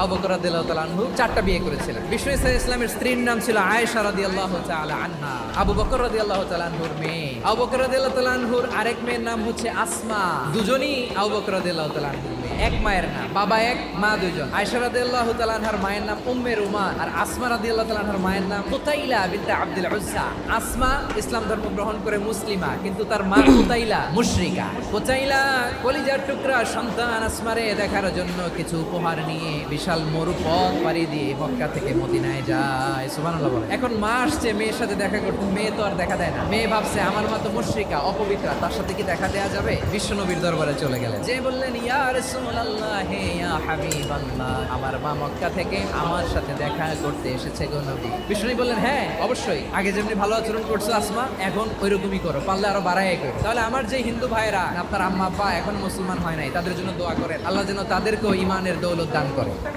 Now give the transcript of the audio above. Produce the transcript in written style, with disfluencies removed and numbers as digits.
আবু বকর রাদিয়াল্লাহু তাআলা আনহু 4টা বিয়ে করেছিলেন। বিষ্ণু ইসলামের স্ত্রীর নাম ছিল আয়েশা রাদিয়াল্লাহু তাআলা আনহা। আবু বকর রাদিয়াল্লাহু তাআলা আনহুর মেয়ে। আবু বকর রাদিয়াল্লাহু তাআলা আনহুর আরেক মেয়ের নাম হচ্ছে আসমা। দুজনই আবু বকর রাদিয়াল্লাহু তাআলা আনহুর মেয়ে। এক মায়ের নাম, বাবা এক, মা দুজন। আয়েশা রাদিয়াল্লাহু তাআলা আনহার মায়ের নাম উম্মে রুমান, আর আসমা রাদিয়াল্লাহু তাআলা আনহার মায়ের নাম কুতাইলা বিনতে আব্দুল উজ্জা। আসমা ইসলাম ধর্ম গ্রহণ করে মুসলিমা, কিন্তু তার মা কুতাইলা মুশরিকা। কুতাইলা কলিজার টুকরা সন্তান আসমারে দেখার জন্য কিছু উপহার নিয়ে বিশাল মরুপথ পাড়ি দিয়ে মক্কা থেকে মদিনায় যায়। সুবহানাল্লাহ বলে। এখন মা আসছে মেয়ের সাথে দেখা করতে, মেয়ে তো আর দেখা দেয় না। মেয়ে ভাবছে আমার মা তো মুশরিকা, অপবিত্রা, তার সাথে কি দেখা দেয়া যাবে? বিশ্বনবীর দরবারে চলে গেলেন, যে বললেন ইয়া রাসূলুল্লাহ, হে ইয়া হাবিবাল্লাহ, আমার মা মক্কা থেকে আমার সাথে দেখা করতে এসেছে গো নবী। বিষ্ণু বললেন হ্যাঁ অবশ্যই, আগে যেমনি ভালো আচরণ করছো আসমা, এখন ওইরকমই করো, পারলে আরো বাড়াই করো। তাহলে আমার যে হিন্দু ভাইরা, আপনার আম্মা আব্বা এখন মুসলমান হয় নাই, তাদের জন্য দোয়া করেন, আল্লাহ যেন তাদেরকেও ইমানের দৌলত দান করে।